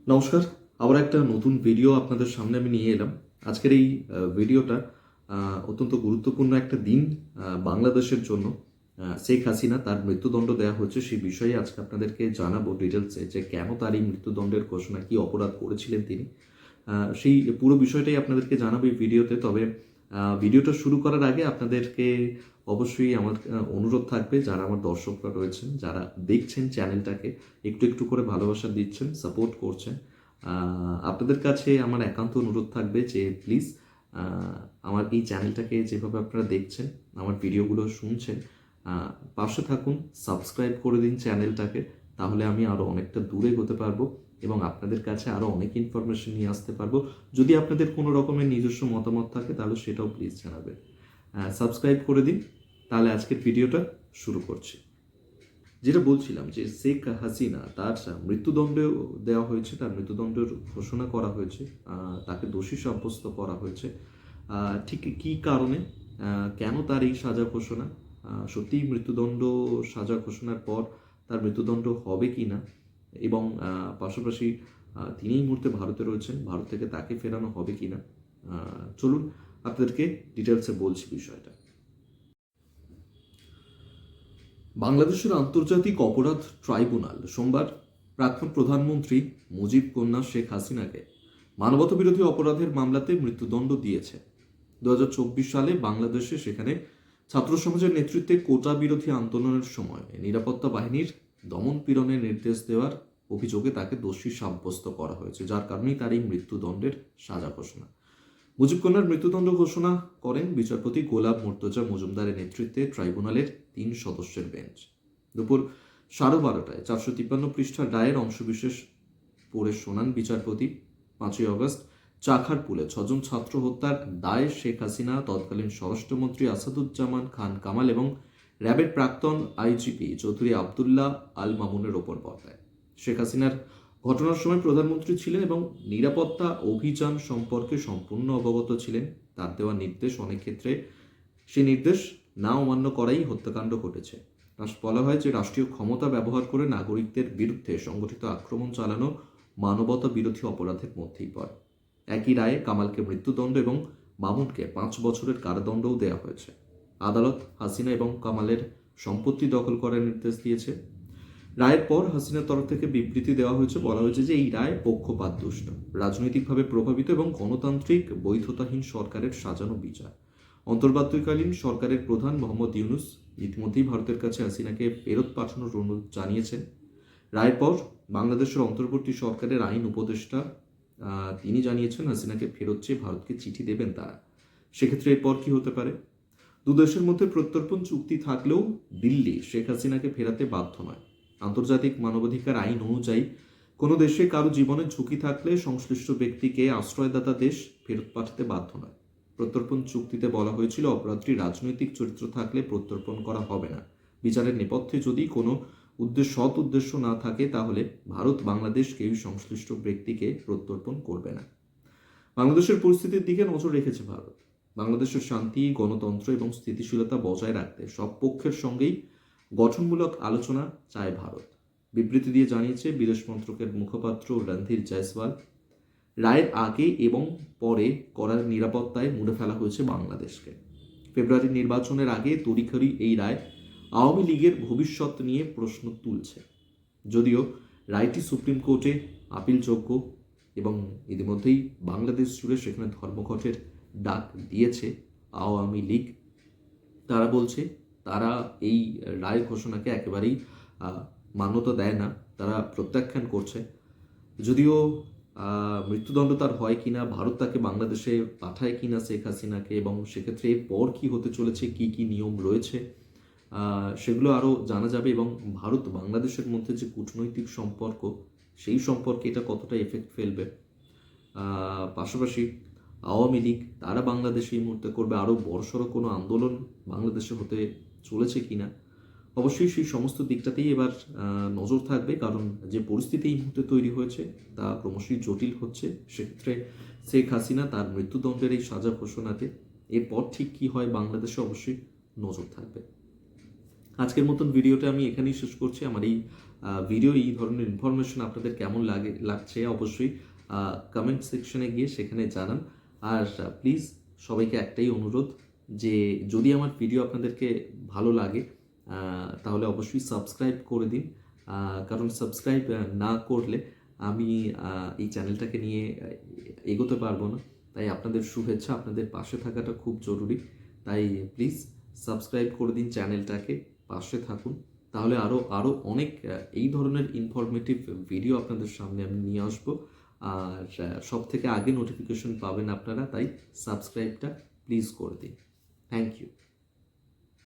নমস্কার। আবার একটা নতুন ভিডিও আপনাদের সামনে আমি নিয়ে এলাম। আজকের এই ভিডিওটা অত্যন্ত গুরুত্বপূর্ণ একটা দিন বাংলাদেশের জন্য। শেখ হাসিনা তার মৃত্যুদণ্ড দেওয়া হচ্ছে সেই বিষয়ে আজকে আপনাদেরকে জানাবো ডিটেলসে যে কেন তার এই মৃত্যুদণ্ডের ঘোষণা, কী অপরাধ করেছিলেন তিনি। সেই পুরো বিষয়টাই আপনাদেরকে জানাবো এই ভিডিওতে। তবে ভিডিওটা শুরু করার আগে আপনাদেরকে অবশ্যই আমার অনুরোধ থাকবে, যারা আমার দর্শকরা রয়েছেন, যারা দেখছেন চ্যানেলটাকে, একটু একটু করে ভালোবাসা দিচ্ছেন, সাপোর্ট করছেন, আপনাদের কাছে আমার একান্ত অনুরোধ থাকবে যে প্লিজ আমার এই চ্যানেলটাকে যেভাবে আপনারা দেখছেন, আমার ভিডিওগুলো শুনছেন, পাশে থাকুন, সাবস্ক্রাইব করে দিন চ্যানেলটাকে। তাহলে আমি আরও অনেকটা দূরে এগোতে পারবো এবং আপনাদের কাছে আরও অনেক ইনফরমেশন নিয়ে আসতে পারবো। যদি আপনাদের কোনো রকমের নিজস্ব মতামত থাকে তাহলে সেটাও প্লিজ জানাবেন। সাবস্ক্রাইব করে দিন। তাহলে আজকের ভিডিওটা শুরু করছি। যেটা বলছিলাম যে শেখ হাসিনা তার মৃত্যুদণ্ড দেওয়া হয়েছে, তার মৃত্যুদণ্ডের ঘোষণা করা হয়েছে, তাকে দোষী সাব্যস্ত করা হয়েছে। ঠিক কী কারণে, কেন তার এই সাজা ঘোষণা, সত্যিই মৃত্যুদণ্ড সাজা ঘোষণার পর তার মৃত্যুদণ্ড হবে কি না, এবং পাশাপাশি তিনি এই মুহূর্তে ভারতে রয়েছেন, ভারত থেকে তাকে ফেরানো হবে কি না, চলুন আপনাদেরকে ডিটেলসে বলছি বিষয়টা। বাংলাদেশের আন্তর্জাতিক অপরাধ ট্রাইব্যুনাল সোমবার প্রাক্তন প্রধানমন্ত্রী মুজিব কন্যা শেখ হাসিনাকে মানবতাবিরোধী অপরাধের মামলাতে মৃত্যুদণ্ড দিয়েছে। 2024 সালে বাংলাদেশে সেখানে ছাত্র সমাজের নেতৃত্বে কোটা বিরোধী আন্দোলনের সময় নিরাপত্তা বাহিনীর দমন পীড়নের নির্দেশ দেওয়ার অভিযোগে তাকে দোষী সাব্যস্ত করা হয়েছে, যার কারণেই তার এই মৃত্যুদণ্ডের সাজা ঘোষণা। মুজিব কন্যার মৃত্যুদণ্ড ঘোষণা করেন বিচারপতি গোলাম মুর্তজা মজুমদারের নেতৃত্বে ট্রাইব্যুনালের 3 সদস্যের বেঞ্চ। দুপুর 12:30টায় 453 পৃষ্ঠার রায়ের অংশবিশেষ পড়ে শোনান বিচারপতি। 5ই আগস্ট চাখারপুলে 6জন ছাত্র হত্যার দায়ে শেখ হাসিনা, তৎকালীন স্বরাষ্ট্রমন্ত্রী আসাদুজ্জামান খান কামাল এবং র্যাবের প্রাক্তন আইজিপি চৌধুরী আবদুল্লাহ আল মামুনের ওপর বর্তায়। শেখ হাসিনার ঘটনার সময় প্রধানমন্ত্রী ছিলেন এবং নিরাপত্তা অভিযান সম্পর্কে সম্পূর্ণ অবগত ছিলেন। তার দেওয়া নির্দেশ, অনেক ক্ষেত্রে সেই নির্দেশ না অমান্য করাই হত্যাকাণ্ড ঘটেছে। বলা হয় যে রাষ্ট্রীয় ক্ষমতা ব্যবহার করে নাগরিকদের বিরুদ্ধে সংগঠিত আক্রমণ চালানো মানবতা বিরোধী অপরাধের মধ্যেই পড়ে। একই রায়ে কামালকে মৃত্যুদণ্ড এবং মামুনকে 5 বছরের কারাদণ্ডও দেওয়া হয়েছে। আদালত হাসিনা এবং কামালের সম্পত্তি দখল করার নির্দেশ দিয়েছে। রায়ের পর হাসিনার তরফ থেকে বিবৃতি দেওয়া হয়েছে, বলা হয়েছে যে এই রায় পক্ষপাতদুষ্ট, রাজনৈতিকভাবে প্রভাবিত এবং গণতান্ত্রিক বৈধতাহীন সরকারের সাজানো বিচার। অন্তর্বর্তীকালীন সরকারের প্রধান মোহাম্মদ ইউনূস ইতিমধ্যেই ভারতের কাছে হাসিনাকে ফেরত পাঠানোর অনুরোধ জানিয়েছেন। রায়ের পর বাংলাদেশের অন্তর্বর্তী সরকারের আইন উপদেষ্টা তিনি জানিয়েছেন হাসিনাকে ফেরত চেয়ে ভারতকে চিঠি দেবেন তারা। সেক্ষেত্রে এরপর কি হতে পারে? দুদেশের মধ্যে প্রত্যর্পণ চুক্তি থাকলেও দিল্লি শেখ হাসিনাকে ফেরাতে বাধ্য নয়। আন্তর্জাতিক মানবাধিকার আইন অনুযায়ী কোনো দেশে কারো জীবনের ঝুঁকি থাকলে সংশ্লিষ্ট ব্যক্তিকে আশ্রয়দাতা দেশ ফেরত পাঠাতে বাধ্য নয়। প্রত্যর্পণ চুক্তিতে বলা হয়েছিল অপরাধী রাজনৈতিক চরিত্র থাকলে প্রত্যর্পণ করা হবে না। বিচারের নেপথ্যে যদি কোনো সৎ উদ্দেশ্য না থাকে তাহলে ভারত বাংলাদেশ কেউই সংশ্লিষ্ট ব্যক্তিকে প্রত্যর্পণ করবে না। বাংলাদেশের পরিস্থিতির দিকে নজর রেখেছে ভারত। বাংলাদেশের শান্তি, গণতন্ত্র এবং স্থিতিশীলতা বজায় রাখতে সব পক্ষের সঙ্গেই গঠনমূলক আলোচনা চায় ভারত, বিবৃতি দিয়ে জানিয়েছে বিদেশ মন্ত্রকের মুখপাত্র রণধীর জয়সওয়াল। রায়ের আগে এবং পরে করার নিরাপত্তায় মুড়ে ফেলা হয়েছে বাংলাদেশকে। ফেব্রুয়ারির নির্বাচনের আগে তড়িঘড়ি এই রায় আওয়ামী লীগের ভবিষ্যৎ নিয়ে প্রশ্ন তুলছে। যদিও রায়টি সুপ্রিম কোর্টে আপিলযোগ্য এবং ইতিমধ্যেই বাংলাদেশ জুড়ে সেখানে ধর্মঘটের ডাক দিয়েছে আওয়ামী লীগ। তারা বলছে তারা এই রায় ঘোষণাকে একেবারেই মান্যতা দেয় না, তারা প্রত্যাখ্যান করছে। যদিও মৃত্যুদণ্ড তার হয় কিনা, ভারত তাকে বাংলাদেশে পাঠায় কিনা শেখ হাসিনাকে, এবং সেক্ষেত্রে এরপর কী হতে চলেছে, কি কি নিয়ম রয়েছে, সেগুলো আরও জানা যাবে। এবং ভারত বাংলাদেশের মধ্যে যে কূটনৈতিক সম্পর্ক, সেই সম্পর্কে এটা কতটা এফেক্ট ফেলবে। পাশাপাশি আওয়ামী লীগ তারা বাংলাদেশে এই মুহূর্তে করবে আরও বড়সড় কোনো আন্দোলন বাংলাদেশে হতে চলেছে কিনা, অবশ্যই সেই সমস্ত দিকটাতেই এবার নজর থাকবে। কারণ যে পরিস্থিতি এই মুহূর্তে তৈরি হয়েছে তা ক্রমশই জটিল হচ্ছে। সেক্ষেত্রে শেখ হাসিনা তার মৃত্যুদণ্ডের এই সাজা ঘোষণাতে এরপর ঠিক কী হয় বাংলাদেশে অবশ্যই নজর থাকবে। আজকের মতন ভিডিওটা আমি এখানেই শেষ করছি। আমার এই ভিডিও, এই ধরনের ইনফরমেশন আপনাদের কেমন লাগছে অবশ্যই কমেন্ট সেকশনে গিয়ে সেখানে জানান। আর প্লিজ সবাইকে একটাই অনুরোধ, যে যদি আমার ভিডিও আপনাদেরকে ভালো লাগে তাহলে অবশ্যই সাবস্ক্রাইব করে দিন। কারণ সাবস্ক্রাইব না করলে আমি এই চ্যানেলটাকে নিয়ে এগোতে পারবো না। তাই আপনাদের শুভেচ্ছা, আপনাদের পাশে থাকাটা খুব জরুরি। তাই প্লিজ সাবস্ক্রাইব করে দিন চ্যানেলটাকে, পাশে থাকুন। তাহলে আরও আরও অনেক এই ধরনের ইনফরমেটিভ ভিডিও আপনাদের সামনে আমি নিয়ে আসবো। আর সব থেকে আগে নোটিফিকেশন পাবেন আপনারা, তাই সাবস্ক্রাইবটা প্লিজ করে দিন। Thank you.